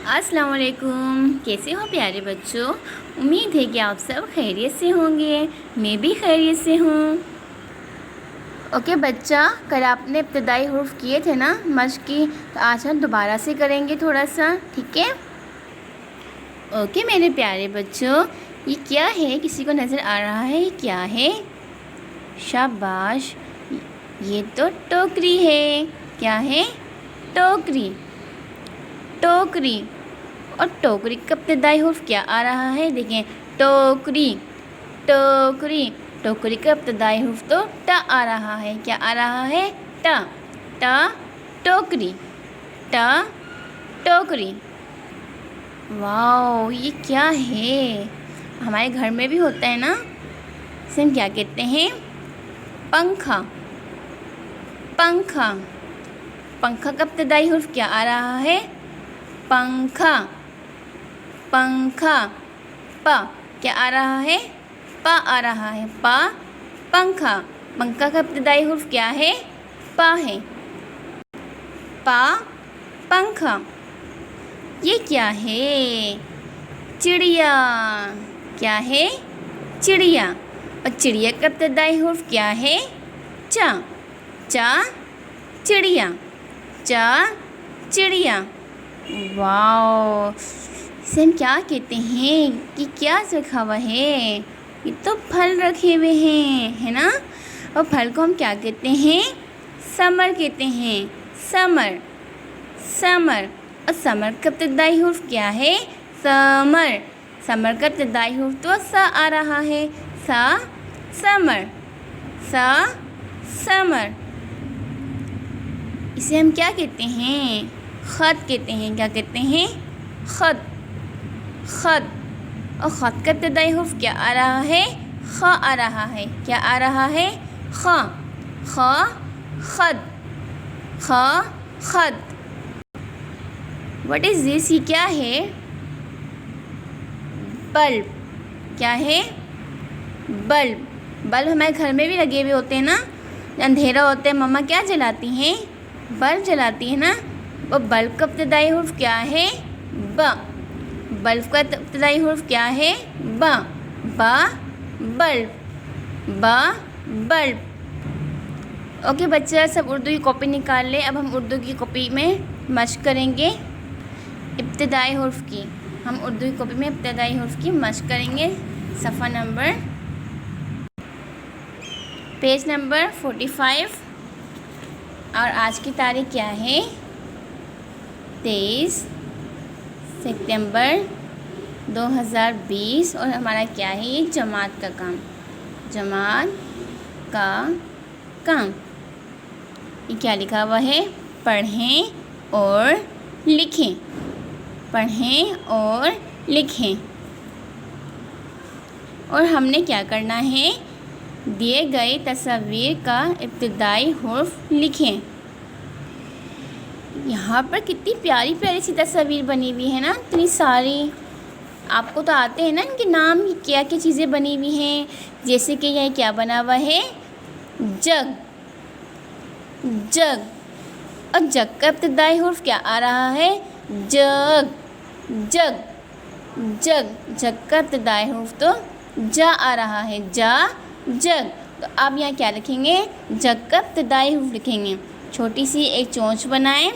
अस्सलाम वालेकुम। कैसे हो प्यारे बच्चों? उम्मीद है कि आप सब खैरियत से होंगे। मैं भी खैरियत से हूँ। ओके बच्चा, कल आपने इब्तदाई हुर्फ किए थे ना मश्क की, तो आज हम दोबारा से करेंगे थोड़ा सा, ठीक है? ओके मेरे प्यारे बच्चों, ये क्या है? किसी को नज़र आ रहा है? ये क्या है? शाबाश, ये तो टोकरी है। क्या है? टोकरी। टोकरी। और टोकरी का इब्तदाई हुर्फ क्या आ रहा है? देखें, टोकरी। टोकरी। टोकरी का इब्तदाई हुर्फ तो ट आ रहा है। क्या आ रहा है? ट। ट टोकरी। ट टोकरी। वाओ, ये क्या है? हमारे घर में भी होता है ना। इसे हम क्या कहते हैं? पंखा। पंखा। पंखा का इब्तदाई हुर्फ क्या आ रहा है? पंखा। पंखा। प क्या आ रहा है? प आ रहा है। प पंखा। पंखा का इब्तदाई हुर्फ क्या है? प है। प पंखा। ये क्या है? चिड़िया। क्या है? चिड़िया। और चिड़िया का इब्तदाई हुर्फ क्या है? च। च चिड़िया। च चिड़िया। वाओ, इसे हम क्या कहते हैं? कि क्या रखा हुआ है? ये तो फल रखे हुए हैं, है ना? और फल को हम क्या कहते हैं? समर कहते हैं। समर। समर। और समर का इब्तदाई हुर्फ क्या है? समर। समर का इब्तदाई हुर्फ तो स आ रहा है। स समर। स समर। इसे हम क्या कहते हैं? ख़त कहते हैं। क्या कहते हैं? ख़त। ख़त। और ख़त का इब्तदाई हुर्फ क्या आ रहा है? ख आ रहा है। क्या आ रहा है? ख। ख ख़त। ख ख़त। What is this? ये क्या है? बल्ब। क्या है? बल्ब। बल्ब हमारे घर में भी लगे हुए होते हैं ना। अंधेरा होता है, मम्मा क्या जलाती हैं? बल्ब जलाती है ना। वो बल्ब का इब्तदाई हुर्फ क्या है? ब। बल्ब का इब्तदाई हुर्फ क्या है? ब। ब बल्ब। ब बल्ब। ओके बच्चा, सब उर्दू की कॉपी निकाल ले। अब हम उर्दू की कॉपी में मश्क करेंगे इब्तदाई हुर्फ की। हम उर्दू की कॉपी में इब्तदाई हुर्फ की मश्क करेंगे। सफ़ा नंबर, पेज नंबर 45। और आज की तारीख क्या है? 23 सितंबर 2020। और हमारा क्या है? ये जमात का काम। जमात का काम। ये क्या लिखा हुआ है? पढ़ें और लिखें। पढ़ें और लिखें। और हमने क्या करना है? दिए गए तस्वीर का इब्तदाई हुर्फ लिखें। यहाँ पर कितनी प्यारी प्यारी सी तस्वीर बनी हुई है ना, इतनी सारी। आपको तो आते हैं ना इनके नाम, क्या क्या चीज़ें बनी हुई हैं। जैसे कि यह क्या बना हुआ है? जग। जग। और जग का इब्तदाई हुर्फ क्या आ रहा है? जग। जग। जग। जग का इब्तदाई हुर्फ तो जा आ रहा है। जा जग। तो आप यहाँ क्या लिखेंगे? जग का इब्तदाई हुर्फ लिखेंगे। छोटी सी एक चोंच बनाएं,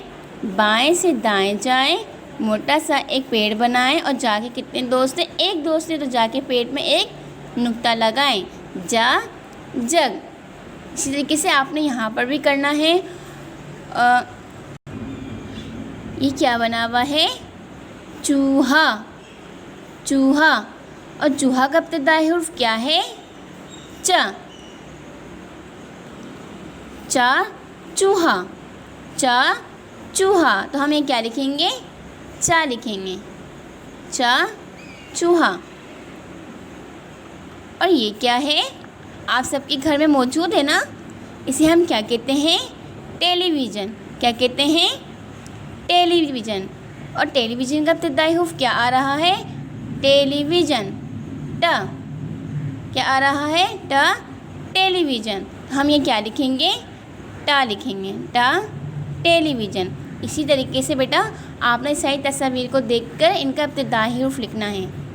बाएं से दाएं जाएं, मोटा सा एक पेड़ बनाएं और जाके कितने दोस्त हैं? एक दोस्त है तो जाके पेड़ में एक नुक्ता लगाएं। जा जग। इसी तरीके से आपने यहाँ पर भी करना है। ये क्या बना हुआ है? चूहा। चूहा। और चूहा का इब्तदाई हुर्फ क्या है? च। चा चूहा। चा चूहा। तो हम ये क्या लिखेंगे? चा लिखेंगे। चा चूहा। और ये क्या है? आप सबके घर में मौजूद है ना। इसे हम क्या कहते हैं? टेलीविज़न। क्या कहते हैं? टेलीविज़न। और टेलीविज़न का इब्तदाई हुर्फ क्या आ रहा है? टेलीविज़न। ट। क्या आ रहा है? ट टेलीविज़न। हम ये क्या लिखेंगे? टा लिखेंगे। टा टेलीविज़न। इसी तरीके से बेटा आपने सही तस्वीर को देखकर इनका इब्तिदाई हुर्फ लिखना है।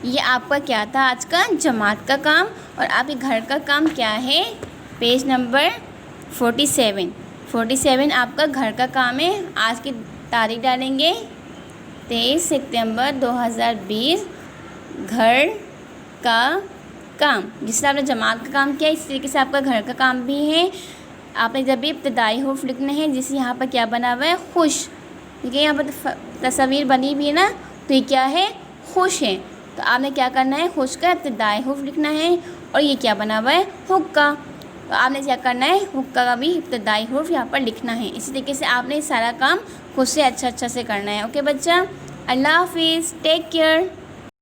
ये आपका क्या था आज का जमात का काम। और आपके घर का काम क्या है, पेज नंबर 47 आपका घर का काम है। आज की तारीख डालेंगे 23 सितंबर 2020। घर का काम, जिससे आपने जमात का काम किया, इस तरीके से आपका घर का काम भी है। आपने जब भी इब्तिदाई हुर्फ लिखने हैं, जिससे यहाँ पर क्या बना हुआ है, खुश। ठीक है, यहाँ पर तस्वीर बनी हुई है ना, तो ये क्या है, खुश है। तो आपने क्या करना है, खुश का इब्तिदाई हुर्फ लिखना है। और ये क्या बना हुआ है, हुक्का। तो आपने क्या करना है, हुक्का का भी इब्तिदाई हुर्फ यहाँ पर लिखना है। इसी तरीके से आपने सारा काम खुद से अच्छा से करना है। ओके बच्चा, अल्लाह हाफिज़, टेक केयर।